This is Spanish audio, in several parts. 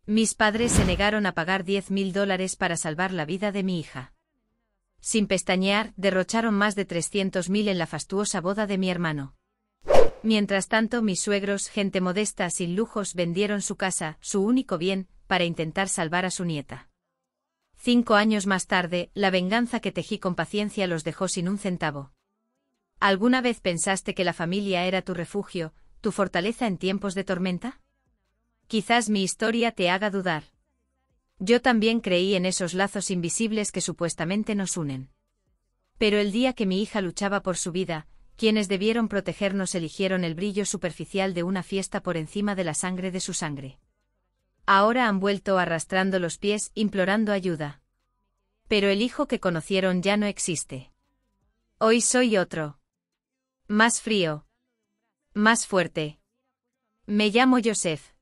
Mis padres se negaron a pagar $10.000 para salvar la vida de mi hija. Sin pestañear, derrocharon más de 300.000 en la fastuosa boda de mi hermano. Mientras tanto, mis suegros, gente modesta sin lujos, vendieron su casa, su único bien, para intentar salvar a su nieta. 5 años más tarde, la venganza que tejí con paciencia los dejó sin un centavo. ¿Alguna vez pensaste que la familia era tu refugio, tu fortaleza en tiempos de tormenta? Quizás mi historia te haga dudar. Yo también creí en esos lazos invisibles que supuestamente nos unen. Pero el día que mi hija luchaba por su vida, quienes debieron protegernos eligieron el brillo superficial de una fiesta por encima de la sangre de su sangre. Ahora han vuelto arrastrando los pies, implorando ayuda. Pero el hijo que conocieron ya no existe. Hoy soy otro. Más frío. Más fuerte. Me llamo Joseph.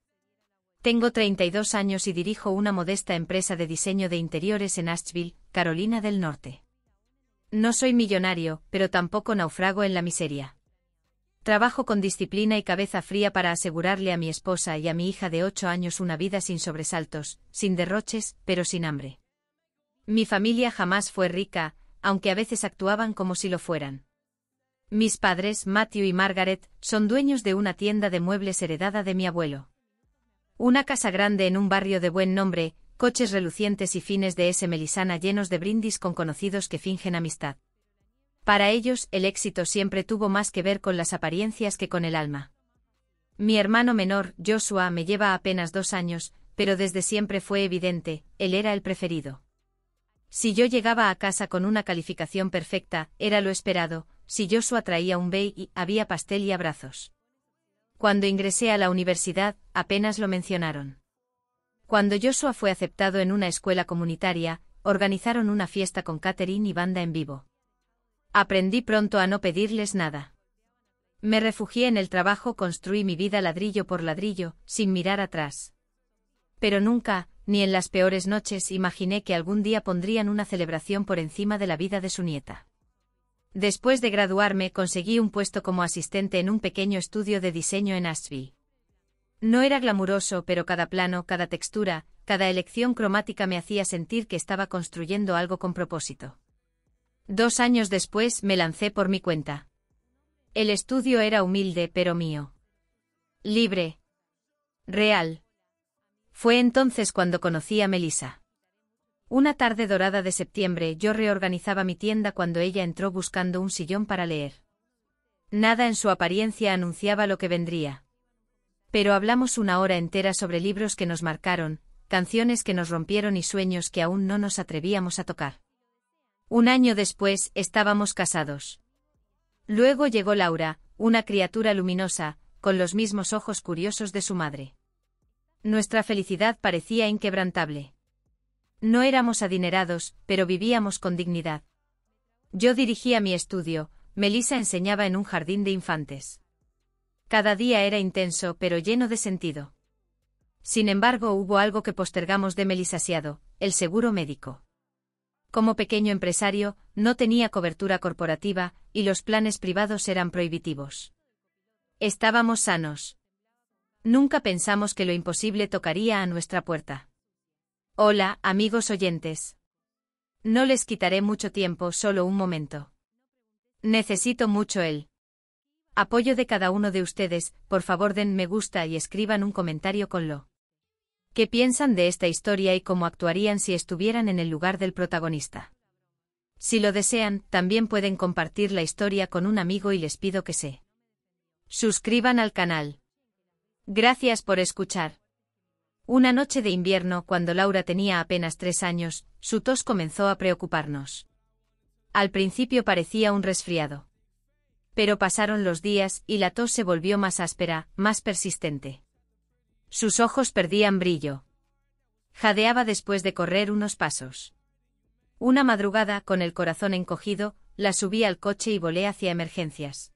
Tengo 32 años y dirijo una modesta empresa de diseño de interiores en Asheville, Carolina del Norte. No soy millonario, pero tampoco naufrago en la miseria. Trabajo con disciplina y cabeza fría para asegurarle a mi esposa y a mi hija de 8 años una vida sin sobresaltos, sin derroches, pero sin hambre. Mi familia jamás fue rica, aunque a veces actuaban como si lo fueran. Mis padres, Matthew y Margaret, son dueños de una tienda de muebles heredada de mi abuelo. Una casa grande en un barrio de buen nombre, coches relucientes y fines de S. Melisana llenos de brindis con conocidos que fingen amistad. Para ellos, el éxito siempre tuvo más que ver con las apariencias que con el alma. Mi hermano menor, Joshua, me lleva apenas 2 años, pero desde siempre fue evidente, él era el preferido. Si yo llegaba a casa con una calificación perfecta, era lo esperado, si Joshua traía un B y había pastel y abrazos. Cuando ingresé a la universidad, apenas lo mencionaron. Cuando Joshua fue aceptado en una escuela comunitaria, organizaron una fiesta con catering y banda en vivo. Aprendí pronto a no pedirles nada. Me refugié en el trabajo, construí mi vida ladrillo por ladrillo, sin mirar atrás. Pero nunca, ni en las peores noches, imaginé que algún día pondrían una celebración por encima de la vida de su nieta. Después de graduarme, conseguí un puesto como asistente en un pequeño estudio de diseño en Asheville. No era glamuroso, pero cada plano, cada textura, cada elección cromática me hacía sentir que estaba construyendo algo con propósito. 2 años después me lancé por mi cuenta. El estudio era humilde pero mío. Libre. Real. Fue entonces cuando conocí a Melissa. Una tarde dorada de septiembre yo reorganizaba mi tienda cuando ella entró buscando un sillón para leer. Nada en su apariencia anunciaba lo que vendría. Pero hablamos 1 hora entera sobre libros que nos marcaron, canciones que nos rompieron y sueños que aún no nos atrevíamos a tocar. 1 año después, estábamos casados. Luego llegó Laura, una criatura luminosa, con los mismos ojos curiosos de su madre. Nuestra felicidad parecía inquebrantable. No éramos adinerados, pero vivíamos con dignidad. Yo dirigía mi estudio, Melissa enseñaba en un jardín de infantes. Cada día era intenso, pero lleno de sentido. Sin embargo, hubo algo que postergamos demasiado, el seguro médico. Como pequeño empresario, no tenía cobertura corporativa, y los planes privados eran prohibitivos. Estábamos sanos. Nunca pensamos que lo imposible tocaría a nuestra puerta. Hola, amigos oyentes. No les quitaré mucho tiempo, solo un momento. Necesito mucho el apoyo de cada uno de ustedes. Por favor, den me gusta y escriban un comentario con lo que piensan de esta historia y cómo actuarían si estuvieran en el lugar del protagonista. Si lo desean, también pueden compartir la historia con un amigo y les pido que se suscriban al canal. Gracias por escuchar. Una noche de invierno, cuando Laura tenía apenas 3 años, su tos comenzó a preocuparnos. Al principio parecía un resfriado. Pero pasaron los días y la tos se volvió más áspera, más persistente. Sus ojos perdían brillo. Jadeaba después de correr unos pasos. Una madrugada, con el corazón encogido, la subí al coche y volé hacia emergencias.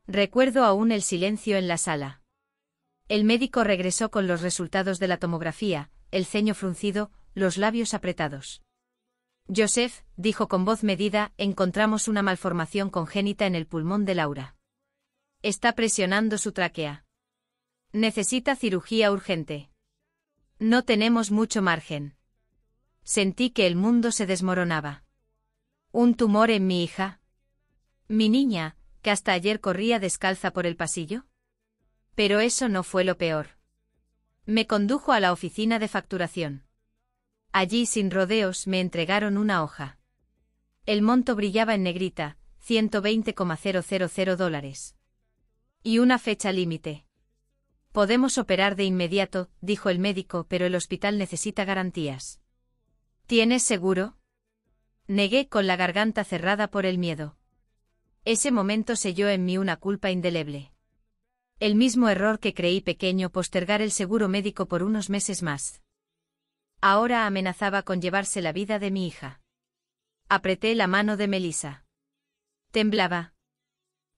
Recuerdo aún el silencio en la sala. El médico regresó con los resultados de la tomografía, el ceño fruncido, los labios apretados. Joseph, dijo con voz medida, encontramos una malformación congénita en el pulmón de Laura. Está presionando su tráquea. Necesita cirugía urgente. No tenemos mucho margen. Sentí que el mundo se desmoronaba. ¿Un tumor en mi hija? ¿Mi niña, que hasta ayer corría descalza por el pasillo? Pero eso no fue lo peor. Me condujo a la oficina de facturación. Allí, sin rodeos, me entregaron una hoja. El monto brillaba en negrita, $120,000. Y una fecha límite. Podemos operar de inmediato, dijo el médico, pero el hospital necesita garantías. ¿Tienes seguro? Negué con la garganta cerrada por el miedo. Ese momento selló en mí una culpa indeleble. El mismo error que creí pequeño, postergar el seguro médico por unos meses más. Ahora amenazaba con llevarse la vida de mi hija. Apreté la mano de Melissa. Temblaba.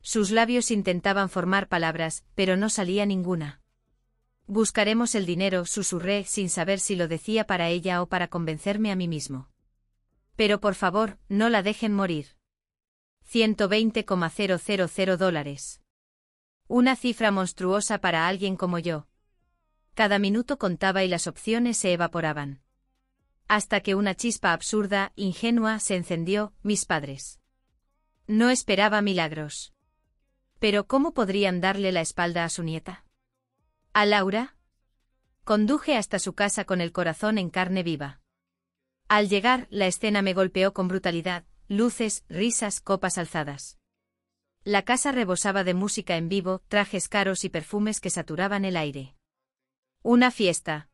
Sus labios intentaban formar palabras, pero no salía ninguna. Buscaremos el dinero, susurré, sin saber si lo decía para ella o para convencerme a mí mismo. Pero por favor, no la dejen morir. $120,000. Una cifra monstruosa para alguien como yo. Cada minuto contaba y las opciones se evaporaban. Hasta que una chispa absurda, ingenua, se encendió: mis padres. No esperaba milagros. Pero ¿cómo podrían darle la espalda a su nieta? ¿A Laura? Conduje hasta su casa con el corazón en carne viva. Al llegar, la escena me golpeó con brutalidad: luces, risas, copas alzadas. La casa rebosaba de música en vivo, trajes caros y perfumes que saturaban el aire. Una fiesta.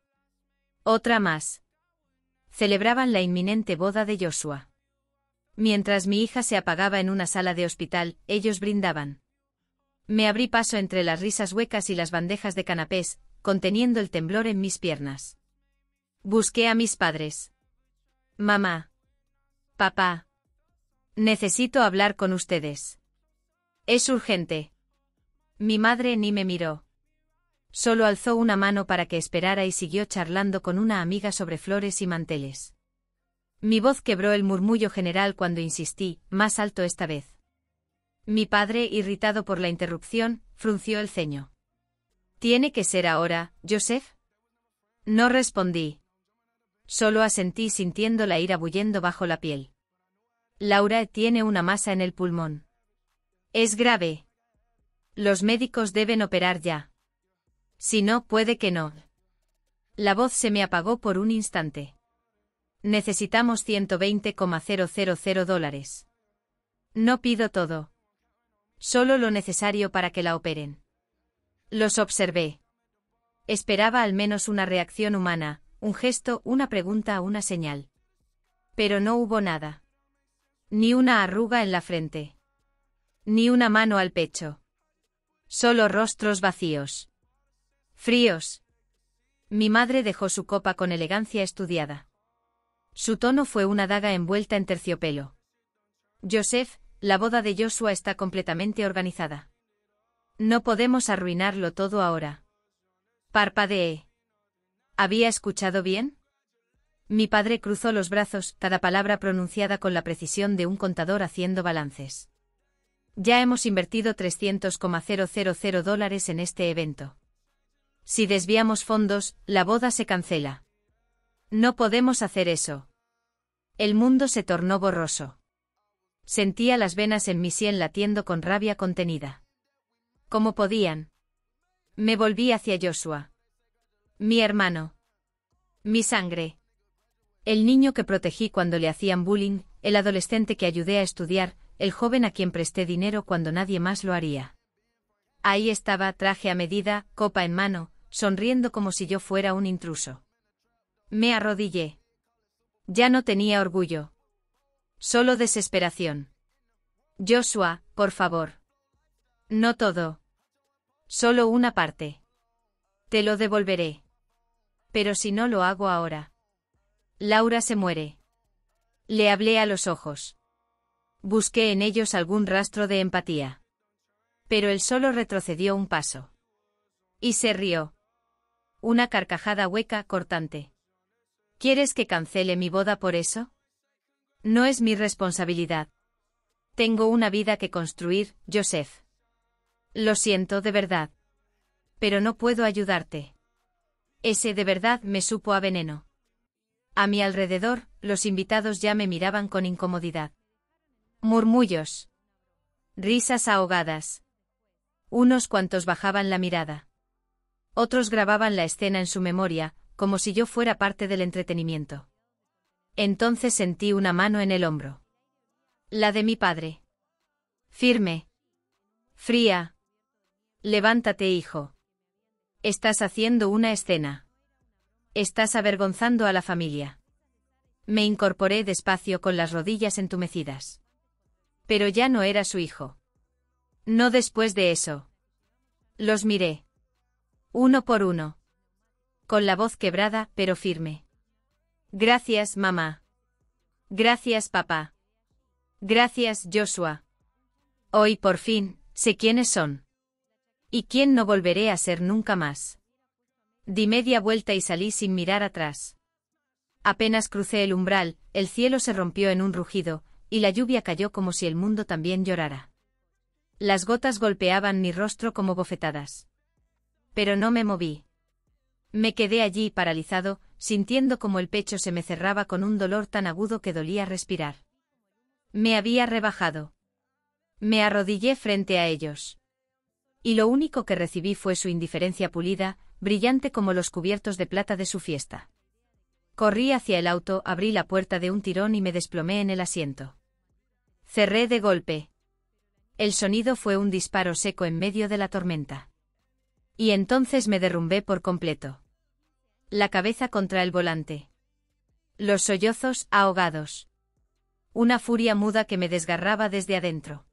Otra más. Celebraban la inminente boda de Joshua. Mientras mi hija se apagaba en una sala de hospital, ellos brindaban. Me abrí paso entre las risas huecas y las bandejas de canapés, conteniendo el temblor en mis piernas. Busqué a mis padres. Mamá. Papá. Necesito hablar con ustedes. Es urgente. Mi madre ni me miró. Solo alzó una mano para que esperara y siguió charlando con una amiga sobre flores y manteles. Mi voz quebró el murmullo general cuando insistí, más alto esta vez. Mi padre, irritado por la interrupción, frunció el ceño. ¿Tiene que ser ahora, Joseph? No respondí. Solo asentí, sintiendo la ira bullendo bajo la piel. Laura tiene una masa en el pulmón. Es grave. Los médicos deben operar ya. Si no, puede que no. La voz se me apagó por un instante. Necesitamos $120,000. No pido todo. Solo lo necesario para que la operen. Los observé. Esperaba al menos una reacción humana, un gesto, una pregunta, una señal. Pero no hubo nada. Ni una arruga en la frente. Ni una mano al pecho. Solo rostros vacíos. Fríos. Mi madre dejó su copa con elegancia estudiada. Su tono fue una daga envuelta en terciopelo. Joseph, la boda de Joshua está completamente organizada. No podemos arruinarlo todo ahora. Parpadeé. ¿Había escuchado bien? Mi padre cruzó los brazos, cada palabra pronunciada con la precisión de un contador haciendo balances. Ya hemos invertido $300,000 en este evento. Si desviamos fondos, la boda se cancela. No podemos hacer eso. El mundo se tornó borroso. Sentía las venas en mi sien latiendo con rabia contenida. ¿Cómo podían? Me volví hacia Joshua. Mi hermano. Mi sangre. El niño que protegí cuando le hacían bullying, el adolescente que ayudé a estudiar, el joven a quien presté dinero cuando nadie más lo haría. Ahí estaba, traje a medida, copa en mano, sonriendo como si yo fuera un intruso. Me arrodillé. Ya no tenía orgullo. Solo desesperación. Joshua, por favor. No todo. Solo una parte. Te lo devolveré. Pero si no lo hago ahora. Laura se muere. Le hablé a los ojos. Busqué en ellos algún rastro de empatía. Pero él solo retrocedió un paso. Y se rió. Una carcajada hueca, cortante. ¿Quieres que cancele mi boda por eso? No es mi responsabilidad. Tengo una vida que construir, Joseph. Lo siento de verdad. Pero no puedo ayudarte. Ese de verdad me supo a veneno. A mi alrededor, los invitados ya me miraban con incomodidad. Murmullos. Risas ahogadas. Unos cuantos bajaban la mirada. Otros grababan la escena en su memoria, como si yo fuera parte del entretenimiento. Entonces sentí una mano en el hombro. La de mi padre. Firme. Fría. Levántate, hijo. Estás haciendo una escena. Estás avergonzando a la familia. Me incorporé despacio con las rodillas entumecidas. Pero ya no era su hijo. No después de eso. Los miré. Uno por uno. Con la voz quebrada, pero firme. Gracias, mamá. Gracias, papá. Gracias, Joshua. Hoy por fin, sé quiénes son. Y quién no volveré a ser nunca más. Di media vuelta y salí sin mirar atrás. Apenas crucé el umbral, el cielo se rompió en un rugido, y la lluvia cayó como si el mundo también llorara. Las gotas golpeaban mi rostro como bofetadas. Pero no me moví. Me quedé allí paralizado, sintiendo como el pecho se me cerraba con un dolor tan agudo que dolía respirar. Me había rebajado. Me arrodillé frente a ellos. Y lo único que recibí fue su indiferencia pulida, brillante como los cubiertos de plata de su fiesta. Corrí hacia el auto, abrí la puerta de un tirón y me desplomé en el asiento. Cerré de golpe. El sonido fue un disparo seco en medio de la tormenta. Y entonces me derrumbé por completo. La cabeza contra el volante. Los sollozos ahogados. Una furia muda que me desgarraba desde adentro.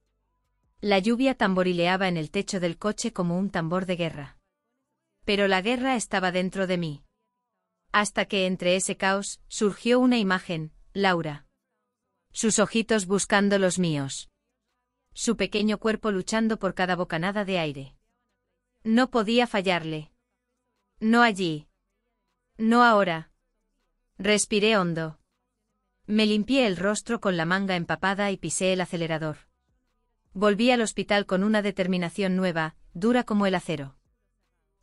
La lluvia tamborileaba en el techo del coche como un tambor de guerra. Pero la guerra estaba dentro de mí. Hasta que entre ese caos, surgió una imagen, Laura. Sus ojitos buscando los míos. Su pequeño cuerpo luchando por cada bocanada de aire. No podía fallarle. No allí. No ahora. Respiré hondo. Me limpié el rostro con la manga empapada y pisé el acelerador. Volví al hospital con una determinación nueva, dura como el acero.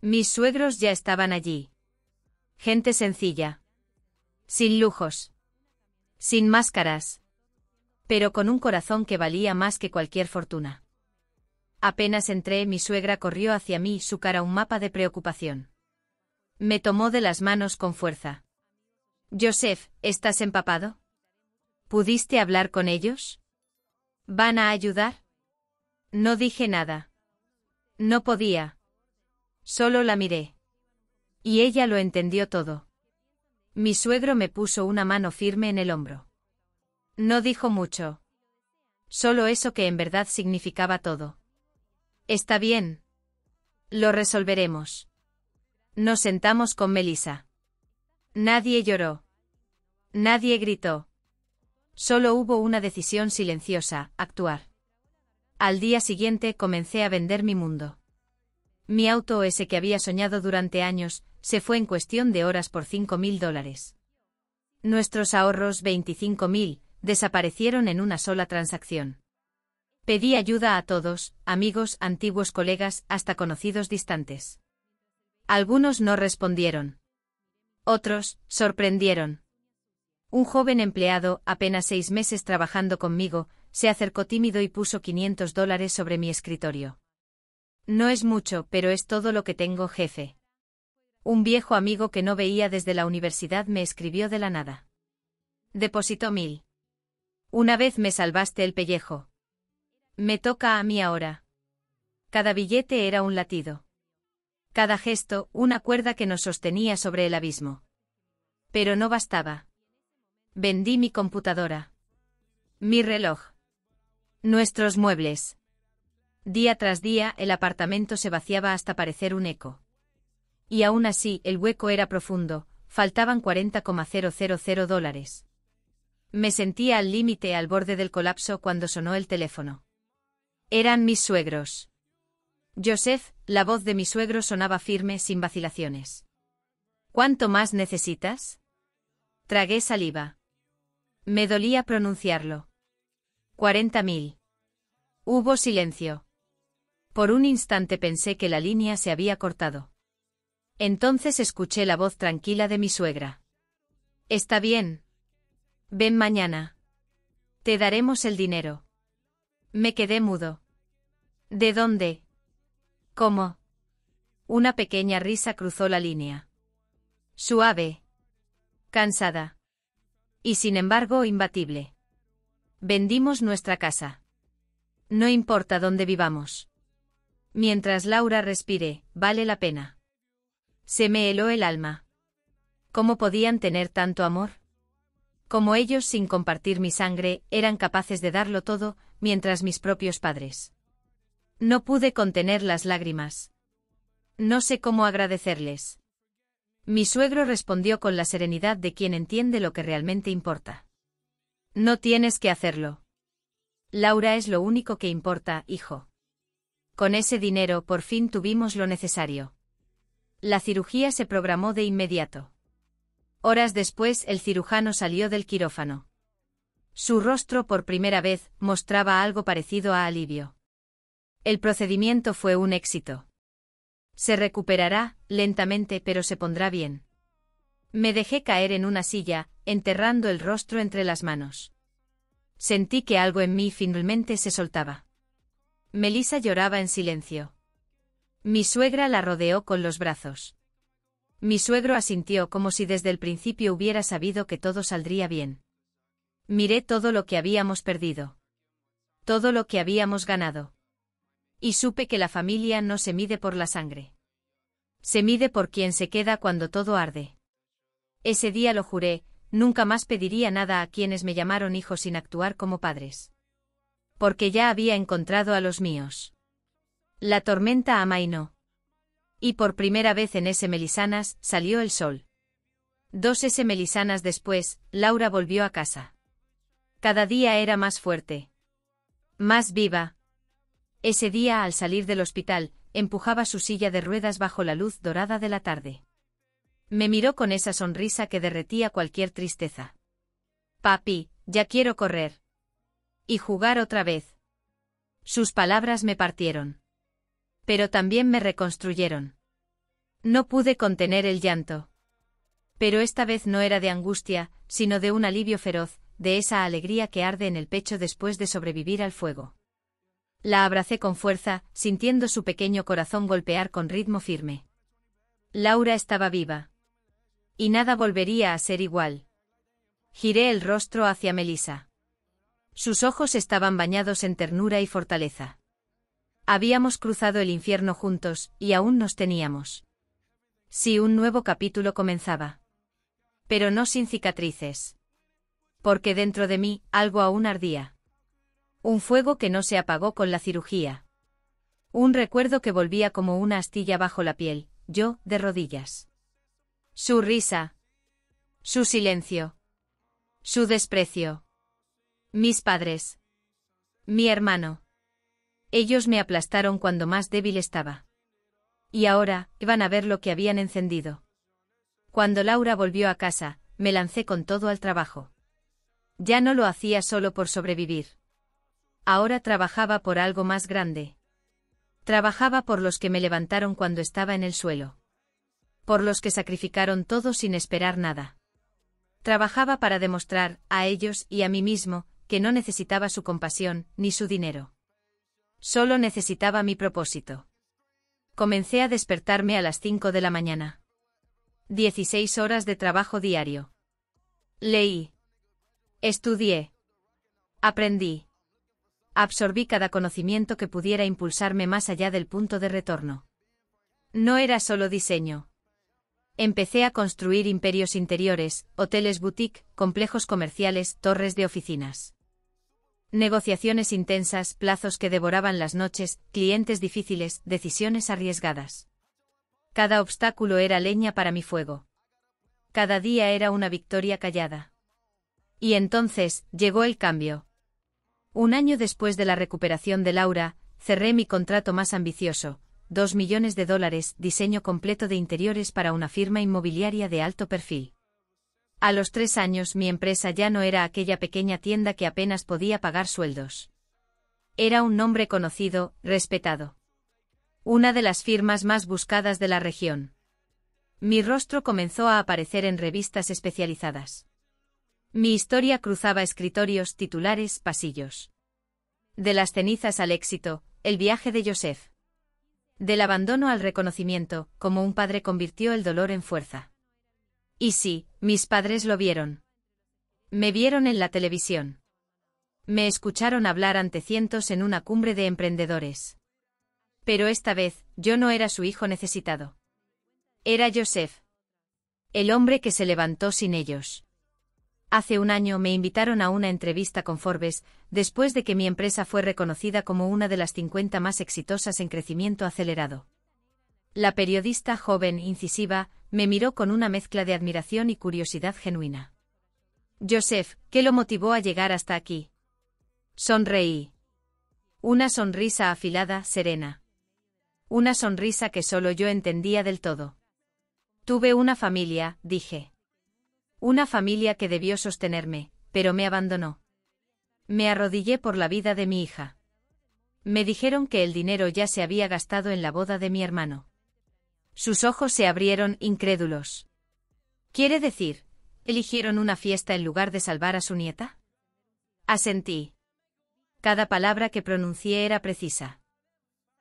Mis suegros ya estaban allí. Gente sencilla. Sin lujos. Sin máscaras. Pero con un corazón que valía más que cualquier fortuna. Apenas entré, mi suegra corrió hacia mí, su cara un mapa de preocupación. Me tomó de las manos con fuerza. Joseph, ¿estás empapado? ¿Pudiste hablar con ellos? ¿Van a ayudar? No dije nada. No podía. Solo la miré. Y ella lo entendió todo. Mi suegro me puso una mano firme en el hombro. No dijo mucho. Solo eso que en verdad significaba todo. Está bien. Lo resolveremos. Nos sentamos con Melissa. Nadie lloró. Nadie gritó. Solo hubo una decisión silenciosa, actuar. Al día siguiente comencé a vender mi mundo. Mi auto, ese que había soñado durante años, se fue en cuestión de horas por $5.000. Nuestros ahorros, $25.000, desaparecieron en una sola transacción. Pedí ayuda a todos, amigos, antiguos colegas, hasta conocidos distantes. Algunos no respondieron. Otros, sorprendieron. Un joven empleado, apenas 6 meses trabajando conmigo, se acercó tímido y puso $500 sobre mi escritorio. No es mucho, pero es todo lo que tengo, jefe. Un viejo amigo que no veía desde la universidad me escribió de la nada. Depositó 1.000. Una vez me salvaste el pellejo. Me toca a mí ahora. Cada billete era un latido. Cada gesto, una cuerda que nos sostenía sobre el abismo. Pero no bastaba. Vendí mi computadora. Mi reloj. Nuestros muebles. Día tras día, el apartamento se vaciaba hasta parecer un eco. Y aún así, el hueco era profundo, faltaban $40,000. Me sentía al límite, al borde del colapso cuando sonó el teléfono. Eran mis suegros. Joseph, la voz de mi suegro sonaba firme, sin vacilaciones. ¿Cuánto más necesitas? Tragué saliva. Me dolía pronunciarlo. 40.000. Hubo silencio. Por un instante pensé que la línea se había cortado. Entonces escuché la voz tranquila de mi suegra. Está bien. Ven mañana. Te daremos el dinero. Me quedé mudo. ¿De dónde? ¿Cómo? Una pequeña risa cruzó la línea. Suave. Cansada. Y sin embargo imbatible. Vendimos nuestra casa. No importa dónde vivamos. Mientras Laura respire, vale la pena. Se me heló el alma. ¿Cómo podían tener tanto amor? Como ellos, sin compartir mi sangre, eran capaces de darlo todo, mientras mis propios padres. No pude contener las lágrimas. No sé cómo agradecerles. Mi suegro respondió con la serenidad de quien entiende lo que realmente importa. No tienes que hacerlo. Laura es lo único que importa, hijo. Con ese dinero por fin tuvimos lo necesario. La cirugía se programó de inmediato. Horas después el cirujano salió del quirófano. Su rostro por primera vez mostraba algo parecido a alivio. El procedimiento fue un éxito. Se recuperará, lentamente, pero se pondrá bien. Me dejé caer en una silla, enterrando el rostro entre las manos. Sentí que algo en mí finalmente se soltaba. Melissa lloraba en silencio. Mi suegra la rodeó con los brazos. Mi suegro asintió como si desde el principio hubiera sabido que todo saldría bien. Miré todo lo que habíamos perdido. Todo lo que habíamos ganado. Y supe que la familia no se mide por la sangre. Se mide por quien se queda cuando todo arde. Ese día lo juré, nunca más pediría nada a quienes me llamaron hijos sin actuar como padres. Porque ya había encontrado a los míos. La tormenta amainó. Y por primera vez en ese Melisanas salió el sol. 2 Melisanas después, Laura volvió a casa. Cada día era más fuerte. Más viva. Ese día, al salir del hospital, empujaba su silla de ruedas bajo la luz dorada de la tarde. Me miró con esa sonrisa que derretía cualquier tristeza. Papi, ya quiero correr. Y jugar otra vez. Sus palabras me partieron. Pero también me reconstruyeron. No pude contener el llanto. Pero esta vez no era de angustia, sino de un alivio feroz, de esa alegría que arde en el pecho después de sobrevivir al fuego. La abracé con fuerza, sintiendo su pequeño corazón golpear con ritmo firme. Laura estaba viva. Y nada volvería a ser igual. Giré el rostro hacia Melissa. Sus ojos estaban bañados en ternura y fortaleza. Habíamos cruzado el infierno juntos, y aún nos teníamos. Sí, un nuevo capítulo comenzaba. Pero no sin cicatrices. Porque dentro de mí, algo aún ardía. Un fuego que no se apagó con la cirugía. Un recuerdo que volvía como una astilla bajo la piel, yo, de rodillas. Su risa. Su silencio. Su desprecio. Mis padres. Mi hermano. Ellos me aplastaron cuando más débil estaba. Y ahora, iban a ver lo que habían encendido. Cuando Laura volvió a casa, me lancé con todo al trabajo. Ya no lo hacía solo por sobrevivir. Ahora trabajaba por algo más grande. Trabajaba por los que me levantaron cuando estaba en el suelo. Por los que sacrificaron todo sin esperar nada. Trabajaba para demostrar, a ellos y a mí mismo, que no necesitaba su compasión, ni su dinero. Solo necesitaba mi propósito. Comencé a despertarme a las 5 de la mañana. 16 horas de trabajo diario. Leí. Estudié. Aprendí. Absorbí cada conocimiento que pudiera impulsarme más allá del punto de retorno. No era solo diseño. Empecé a construir imperios interiores, hoteles boutique, complejos comerciales, torres de oficinas. Negociaciones intensas, plazos que devoraban las noches, clientes difíciles, decisiones arriesgadas. Cada obstáculo era leña para mi fuego. Cada día era una victoria callada. Y entonces, llegó el cambio. Un año después de la recuperación de Laura, cerré mi contrato más ambicioso, $2 millones, diseño completo de interiores para una firma inmobiliaria de alto perfil. A los 3 años mi empresa ya no era aquella pequeña tienda que apenas podía pagar sueldos. Era un nombre conocido, respetado. Una de las firmas más buscadas de la región. Mi rostro comenzó a aparecer en revistas especializadas. Mi historia cruzaba escritorios, titulares, pasillos. De las cenizas al éxito, el viaje de Joseph. Del abandono al reconocimiento, como un padre convirtió el dolor en fuerza. Y sí, mis padres lo vieron. Me vieron en la televisión. Me escucharon hablar ante cientos en una cumbre de emprendedores. Pero esta vez, yo no era su hijo necesitado. Era Joseph. El hombre que se levantó sin ellos. Hace un año me invitaron a una entrevista con Forbes, después de que mi empresa fue reconocida como una de las 50 más exitosas en crecimiento acelerado. La periodista joven, incisiva, me miró con una mezcla de admiración y curiosidad genuina. Joseph, ¿qué lo motivó a llegar hasta aquí? Sonreí. Una sonrisa afilada, serena. Una sonrisa que solo yo entendía del todo. Tuve una familia, dije. Una familia que debió sostenerme, pero me abandonó. Me arrodillé por la vida de mi hija. Me dijeron que el dinero ya se había gastado en la boda de mi hermano. Sus ojos se abrieron, incrédulos. ¿Quiere decir, eligieron una fiesta en lugar de salvar a su nieta? Asentí. Cada palabra que pronuncié era precisa.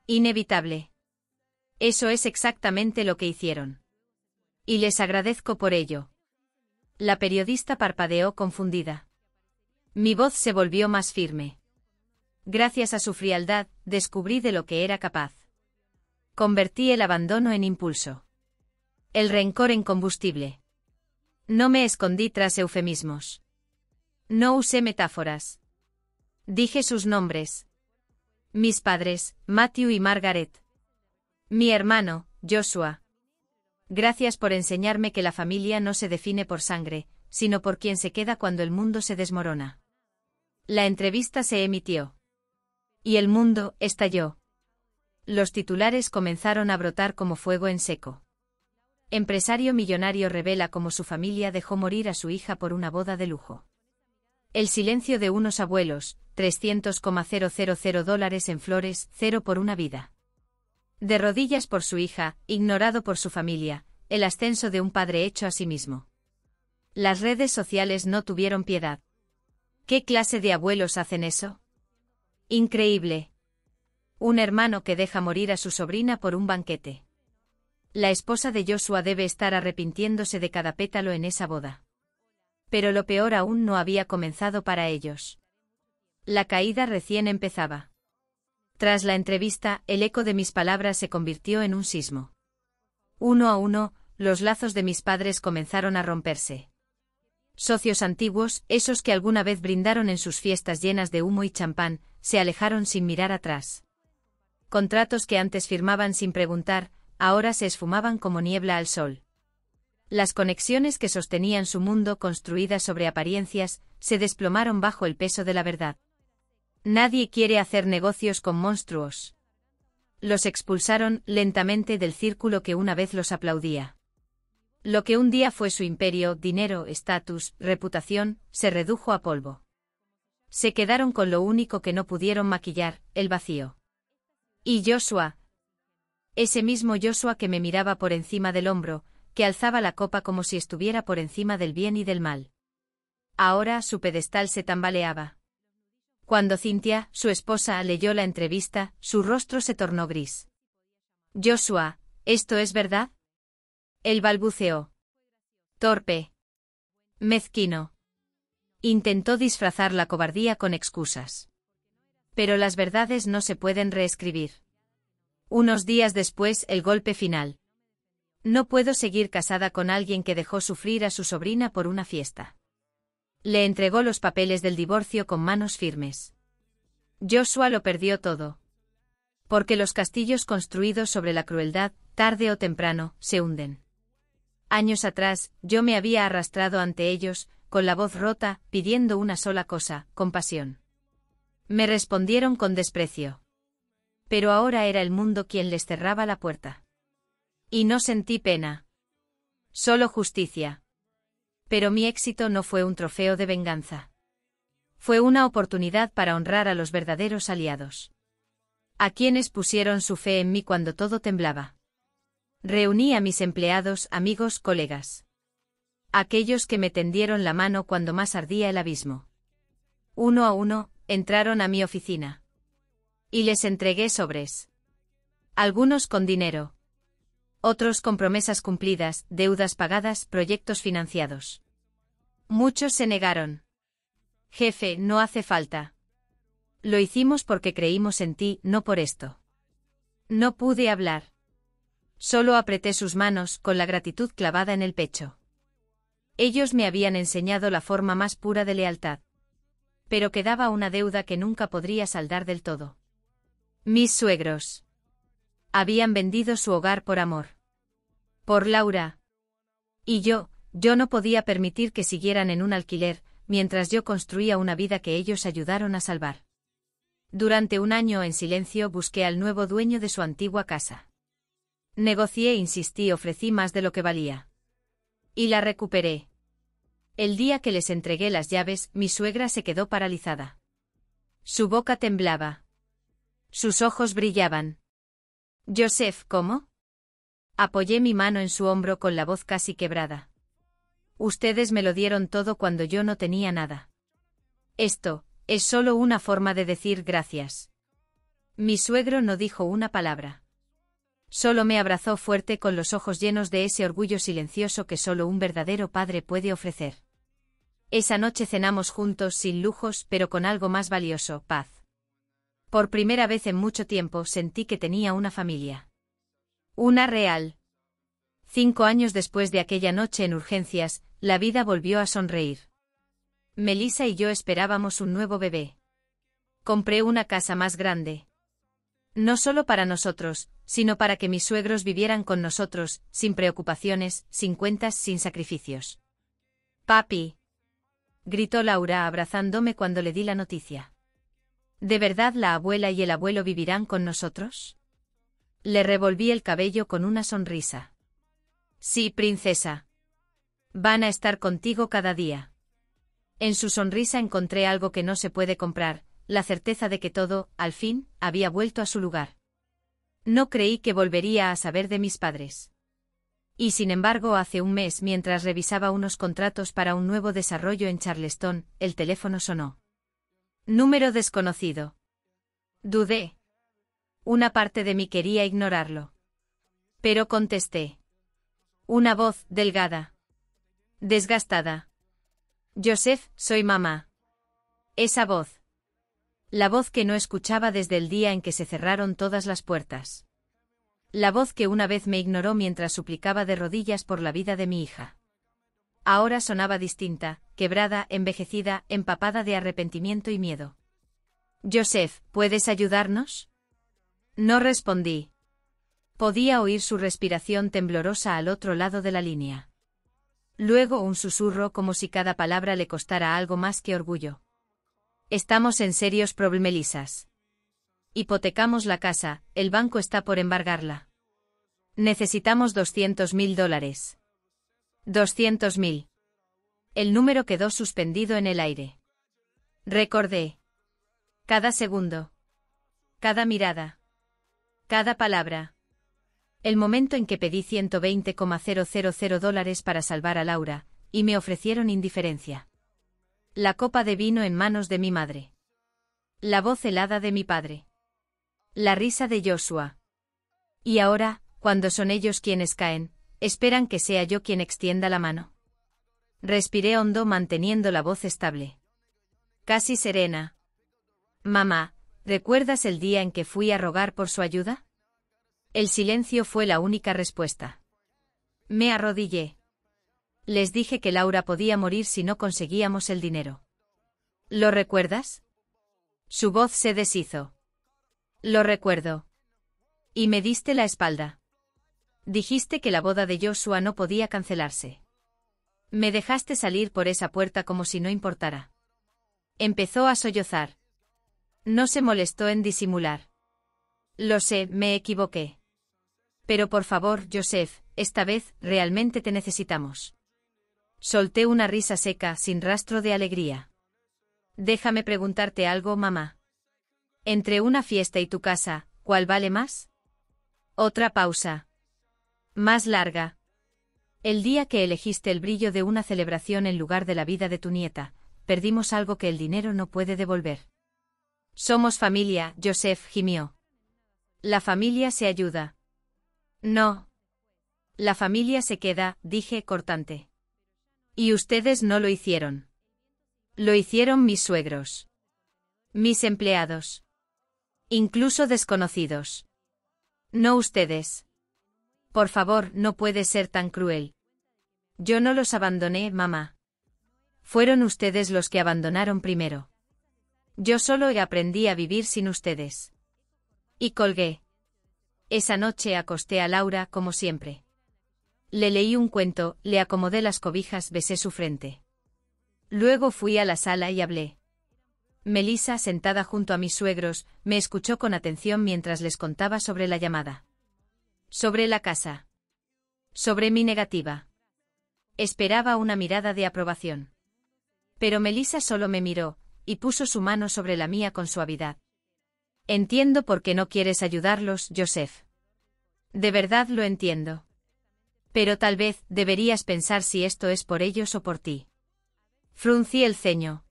Inevitable. Eso es exactamente lo que hicieron. Y les agradezco por ello. La periodista parpadeó confundida. Mi voz se volvió más firme. Gracias a su frialdad, descubrí de lo que era capaz. Convertí el abandono en impulso. El rencor en combustible. No me escondí tras eufemismos. No usé metáforas. Dije sus nombres. Mis padres, Matthew y Margaret. Mi hermano, Joshua. Gracias por enseñarme que la familia no se define por sangre, sino por quien se queda cuando el mundo se desmorona. La entrevista se emitió. Y el mundo estalló. Los titulares comenzaron a brotar como fuego en seco. Empresario millonario revela cómo su familia dejó morir a su hija por una boda de lujo. El silencio de unos abuelos, $300,000 en flores, 0 por una vida. De rodillas por su hija, ignorado por su familia, el ascenso de un padre hecho a sí mismo. Las redes sociales no tuvieron piedad. ¿Qué clase de abuelos hacen eso? Increíble. Un hermano que deja morir a su sobrina por un banquete. La esposa de Joshua debe estar arrepintiéndose de cada pétalo en esa boda. Pero lo peor aún no había comenzado para ellos. La caída recién empezaba. Tras la entrevista, el eco de mis palabras se convirtió en un sismo. Uno a uno, los lazos de mis padres comenzaron a romperse. Socios antiguos, esos que alguna vez brindaron en sus fiestas llenas de humo y champán, se alejaron sin mirar atrás. Contratos que antes firmaban sin preguntar, ahora se esfumaban como niebla al sol. Las conexiones que sostenían su mundo construidas sobre apariencias, se desplomaron bajo el peso de la verdad. Nadie quiere hacer negocios con monstruos. Los expulsaron lentamente del círculo que una vez los aplaudía. Lo que un día fue su imperio, dinero, estatus, reputación, se redujo a polvo. Se quedaron con lo único que no pudieron maquillar, el vacío. Y Joshua. Ese mismo Joshua que me miraba por encima del hombro, que alzaba la copa como si estuviera por encima del bien y del mal. Ahora su pedestal se tambaleaba. Cuando Cynthia, su esposa, leyó la entrevista, su rostro se tornó gris. Joshua, ¿esto es verdad? Él balbuceó. Torpe. Mezquino. Intentó disfrazar la cobardía con excusas. Pero las verdades no se pueden reescribir. Unos días después, el golpe final. No puedo seguir casada con alguien que dejó sufrir a su sobrina por una fiesta. Le entregó los papeles del divorcio con manos firmes. Joshua lo perdió todo. Porque los castillos construidos sobre la crueldad, tarde o temprano, se hunden. Años atrás, yo me había arrastrado ante ellos, con la voz rota, pidiendo una sola cosa, compasión. Me respondieron con desprecio. Pero ahora era el mundo quien les cerraba la puerta. Y no sentí pena. Solo justicia. Pero mi éxito no fue un trofeo de venganza. Fue una oportunidad para honrar a los verdaderos aliados. A quienes pusieron su fe en mí cuando todo temblaba. Reuní a mis empleados, amigos, colegas. Aquellos que me tendieron la mano cuando más ardía el abismo. Uno a uno, entraron a mi oficina. Y les entregué sobres. Algunos con dinero. Otros con promesas cumplidas, deudas pagadas, proyectos financiados. Muchos se negaron. Jefe, no hace falta. Lo hicimos porque creímos en ti, no por esto. No pude hablar. Solo apreté sus manos, con la gratitud clavada en el pecho. Ellos me habían enseñado la forma más pura de lealtad. Pero quedaba una deuda que nunca podría saldar del todo. Mis suegros. Habían vendido su hogar por amor. Por Laura. Y yo no podía permitir que siguieran en un alquiler, mientras yo construía una vida que ellos ayudaron a salvar. Durante un año en silencio busqué al nuevo dueño de su antigua casa. Negocié, insistí, ofrecí más de lo que valía. Y la recuperé. El día que les entregué las llaves, mi suegra se quedó paralizada. Su boca temblaba. Sus ojos brillaban. Joseph, ¿cómo? Apoyé mi mano en su hombro con la voz casi quebrada. Ustedes me lo dieron todo cuando yo no tenía nada. Esto es solo una forma de decir gracias. Mi suegro no dijo una palabra. Solo me abrazó fuerte con los ojos llenos de ese orgullo silencioso que solo un verdadero padre puede ofrecer. Esa noche cenamos juntos sin lujos, pero con algo más valioso, paz. Por primera vez en mucho tiempo sentí que tenía una familia. Una real. 5 años después de aquella noche en urgencias, la vida volvió a sonreír. Melissa y yo esperábamos un nuevo bebé. Compré una casa más grande. No solo para nosotros, sino para que mis suegros vivieran con nosotros, sin preocupaciones, sin cuentas, sin sacrificios. Papi. Gritó Laura abrazándome cuando le di la noticia. ¿De verdad la abuela y el abuelo vivirán con nosotros? Le revolví el cabello con una sonrisa. Sí, princesa. Van a estar contigo cada día. En su sonrisa encontré algo que no se puede comprar, la certeza de que todo, al fin, había vuelto a su lugar. No creí que volvería a saber de mis padres. Y sin embargo, hace un mes, mientras revisaba unos contratos para un nuevo desarrollo en Charleston, el teléfono sonó. Número desconocido. Dudé. Una parte de mí quería ignorarlo. Pero contesté. Una voz, delgada. Desgastada. Joseph, soy mamá. Esa voz. La voz que no escuchaba desde el día en que se cerraron todas las puertas. La voz que una vez me ignoró mientras suplicaba de rodillas por la vida de mi hija. Ahora sonaba distinta, quebrada, envejecida, empapada de arrepentimiento y miedo. Joseph, ¿puedes ayudarnos? No respondí. Podía oír su respiración temblorosa al otro lado de la línea. Luego un susurro como si cada palabra le costara algo más que orgullo. Estamos en serios problemas, Melisas. Hipotecamos la casa, el banco está por embargarla. Necesitamos $200.000. 200.000. El número quedó suspendido en el aire. Recordé. Cada segundo. Cada mirada. Cada palabra. El momento en que pedí $120,000 para salvar a Laura, y me ofrecieron indiferencia. La copa de vino en manos de mi madre. La voz helada de mi padre. La risa de Joshua. Y ahora, cuando son ellos quienes caen, ¿esperan que sea yo quien extienda la mano? Respiré hondo manteniendo la voz estable. Casi serena. Mamá, ¿recuerdas el día en que fui a rogar por su ayuda? El silencio fue la única respuesta. Me arrodillé. Les dije que Laura podía morir si no conseguíamos el dinero. ¿Lo recuerdas? Su voz se deshizo. Lo recuerdo. Y me diste la espalda. Dijiste que la boda de Joshua no podía cancelarse. Me dejaste salir por esa puerta como si no importara. Empezó a sollozar. No se molestó en disimular. Lo sé, me equivoqué. Pero por favor, Joseph, esta vez, realmente te necesitamos. Solté una risa seca, sin rastro de alegría. Déjame preguntarte algo, mamá. Entre una fiesta y tu casa, ¿cuál vale más? Otra pausa. Más larga. El día que elegiste el brillo de una celebración en lugar de la vida de tu nieta, perdimos algo que el dinero no puede devolver. Somos familia, Joseph gimió. La familia se ayuda. No. La familia se queda, dije cortante. Y ustedes no lo hicieron. Lo hicieron mis suegros. Mis empleados. Incluso desconocidos. No ustedes. Por favor, no puede ser tan cruel. Yo no los abandoné, mamá. Fueron ustedes los que abandonaron primero. Yo solo aprendí a vivir sin ustedes. Y colgué. Esa noche acosté a Laura como siempre. Le leí un cuento, le acomodé las cobijas, besé su frente. Luego fui a la sala y hablé. Melissa, sentada junto a mis suegros, me escuchó con atención mientras les contaba sobre la llamada. Sobre la casa. Sobre mi negativa. Esperaba una mirada de aprobación. Pero Melissa solo me miró, y puso su mano sobre la mía con suavidad. Entiendo por qué no quieres ayudarlos, Joseph. De verdad lo entiendo. Pero tal vez deberías pensar si esto es por ellos o por ti. Fruncí el ceño.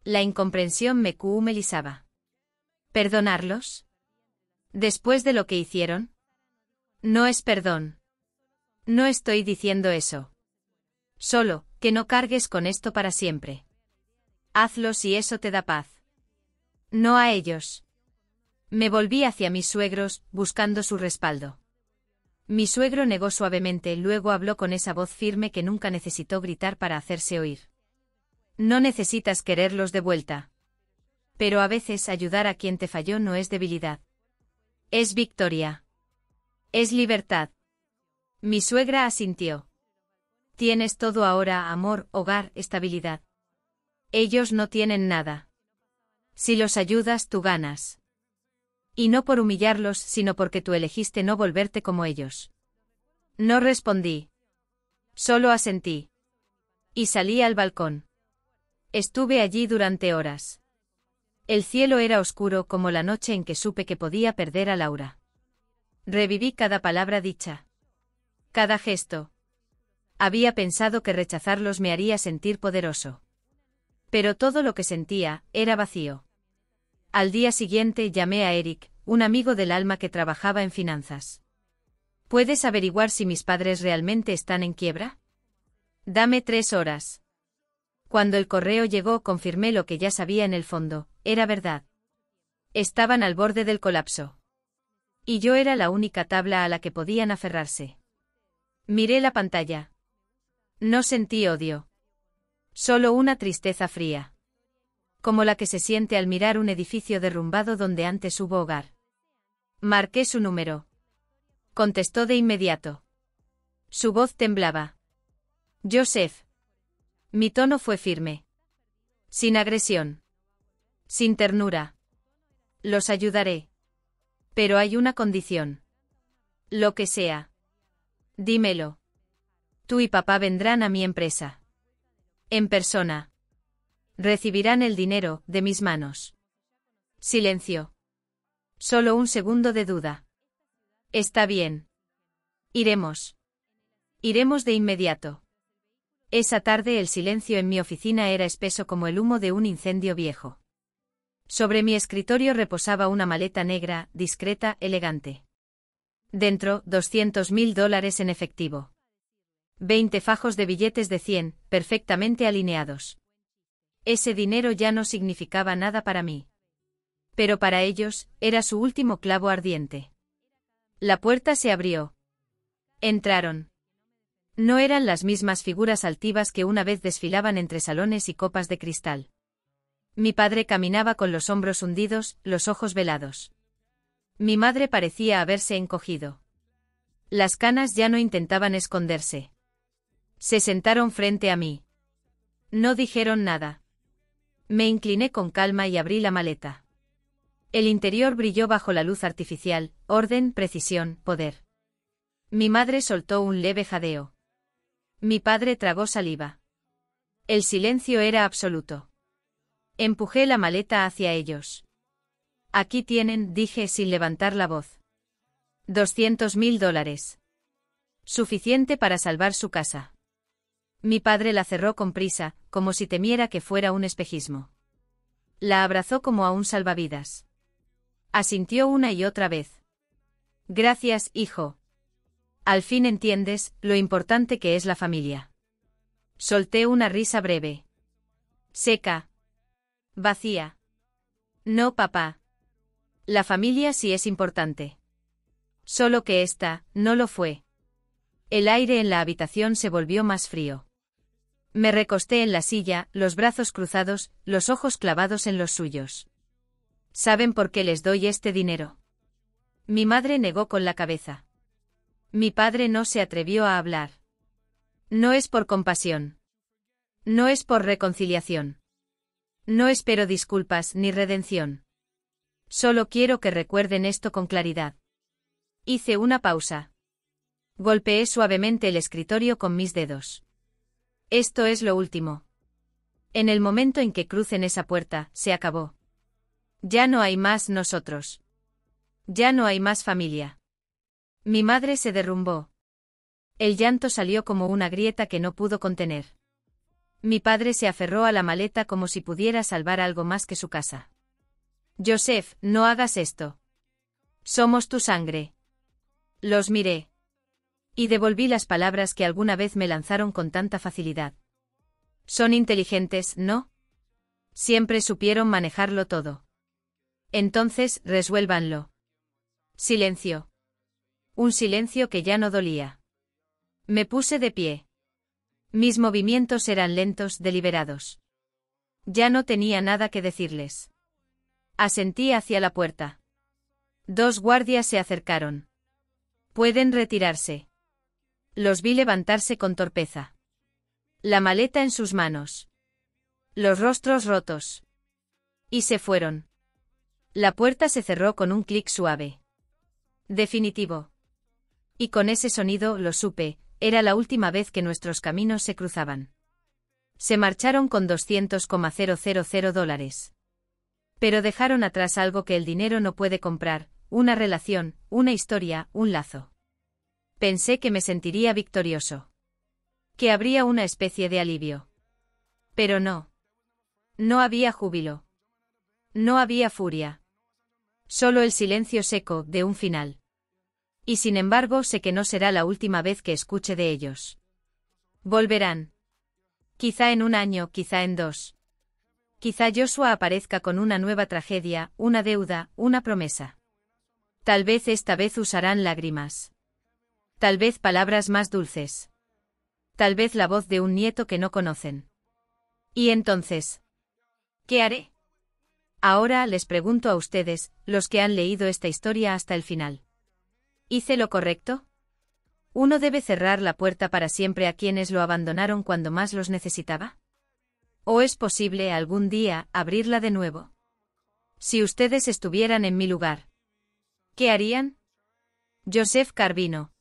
La incomprensión me melizaba. ¿Perdonarlos? ¿Después de lo que hicieron? No es perdón. No estoy diciendo eso. Solo, que no cargues con esto para siempre. Hazlo si eso te da paz. No a ellos. Me volví hacia mis suegros, buscando su respaldo. Mi suegro negó suavemente, luego habló con esa voz firme que nunca necesitó gritar para hacerse oír. No necesitas quererlos de vuelta. Pero a veces ayudar a quien te falló no es debilidad. Es victoria. Es libertad. Mi suegra asintió. Tienes todo ahora: amor, hogar, estabilidad. Ellos no tienen nada. Si los ayudas, tú ganas. Y no por humillarlos, sino porque tú elegiste no volverte como ellos. No respondí. Solo asentí. Y salí al balcón. Estuve allí durante horas. El cielo era oscuro como la noche en que supe que podía perder a Laura. Reviví cada palabra dicha. Cada gesto. Había pensado que rechazarlos me haría sentir poderoso. Pero todo lo que sentía era vacío. Al día siguiente llamé a Eric, un amigo del alma que trabajaba en finanzas. ¿Puedes averiguar si mis padres realmente están en quiebra? Dame 3 horas. Cuando el correo llegó, confirmé lo que ya sabía en el fondo: era verdad. Estaban al borde del colapso. Y yo era la única tabla a la que podían aferrarse. Miré la pantalla. No sentí odio. Solo una tristeza fría. Como la que se siente al mirar un edificio derrumbado donde antes hubo hogar. Marqué su número. Contestó de inmediato. Su voz temblaba. Joseph. Mi tono fue firme. Sin agresión. Sin ternura. Los ayudaré. Pero hay una condición. Lo que sea. Dímelo. Tú y papá vendrán a mi empresa. En persona. Recibirán el dinero de mis manos. Silencio. Solo un segundo de duda. Está bien. Iremos. Iremos de inmediato. Esa tarde el silencio en mi oficina era espeso como el humo de un incendio viejo. Sobre mi escritorio reposaba una maleta negra, discreta, elegante. Dentro, $200.000 en efectivo. 20 fajos de billetes de 100, perfectamente alineados. Ese dinero ya no significaba nada para mí. Pero para ellos, era su último clavo ardiente. La puerta se abrió. Entraron. No eran las mismas figuras altivas que una vez desfilaban entre salones y copas de cristal. Mi padre caminaba con los hombros hundidos, los ojos velados. Mi madre parecía haberse encogido. Las canas ya no intentaban esconderse. Se sentaron frente a mí. No dijeron nada. Me incliné con calma y abrí la maleta. El interior brilló bajo la luz artificial: orden, precisión, poder. Mi madre soltó un leve jadeo. Mi padre tragó saliva. El silencio era absoluto. Empujé la maleta hacia ellos. Aquí tienen, dije sin levantar la voz. $200.000. Suficiente para salvar su casa. Mi padre la cerró con prisa, como si temiera que fuera un espejismo. La abrazó como a un salvavidas. Asintió una y otra vez. Gracias, hijo. Al fin entiendes lo importante que es la familia. Solté una risa breve. Seca. Vacía. No, papá. La familia sí es importante. Solo que esta, no lo fue. El aire en la habitación se volvió más frío. Me recosté en la silla, los brazos cruzados, los ojos clavados en los suyos. ¿Saben por qué les doy este dinero? Mi madre negó con la cabeza. Mi padre no se atrevió a hablar. No es por compasión. No es por reconciliación. No espero disculpas ni redención. Solo quiero que recuerden esto con claridad. Hice una pausa. Golpeé suavemente el escritorio con mis dedos. Esto es lo último. En el momento en que crucen esa puerta, se acabó. Ya no hay más nosotros. Ya no hay más familia. Mi madre se derrumbó. El llanto salió como una grieta que no pudo contener. Mi padre se aferró a la maleta como si pudiera salvar algo más que su casa. Joseph, no hagas esto. Somos tu sangre. Los miré. Y devolví las palabras que alguna vez me lanzaron con tanta facilidad. Son inteligentes, ¿no? Siempre supieron manejarlo todo. Entonces, resuélvanlo. Silencio. Un silencio que ya no dolía. Me puse de pie. Mis movimientos eran lentos, deliberados. Ya no tenía nada que decirles. Asentí hacia la puerta. 2 guardias se acercaron. Pueden retirarse. Los vi levantarse con torpeza. La maleta en sus manos. Los rostros rotos. Y se fueron. La puerta se cerró con un clic suave. Definitivo. Y con ese sonido lo supe, era la última vez que nuestros caminos se cruzaban. Se marcharon con $200,000. Pero dejaron atrás algo que el dinero no puede comprar, una relación, una historia, un lazo. Pensé que me sentiría victorioso. Que habría una especie de alivio. Pero no. No había júbilo. No había furia. Solo el silencio seco de un final. Y sin embargo sé que no será la última vez que escuche de ellos. Volverán. Quizá en 1 año, quizá en 2. Quizá Joshua aparezca con una nueva tragedia, una deuda, una promesa. Tal vez esta vez usarán lágrimas. Tal vez palabras más dulces. Tal vez la voz de un nieto que no conocen. ¿Y entonces? ¿Qué haré? Ahora les pregunto a ustedes, los que han leído esta historia hasta el final. ¿Hice lo correcto? ¿Uno debe cerrar la puerta para siempre a quienes lo abandonaron cuando más los necesitaba? ¿O es posible algún día abrirla de nuevo? Si ustedes estuvieran en mi lugar, ¿qué harían? Joseph Carvino.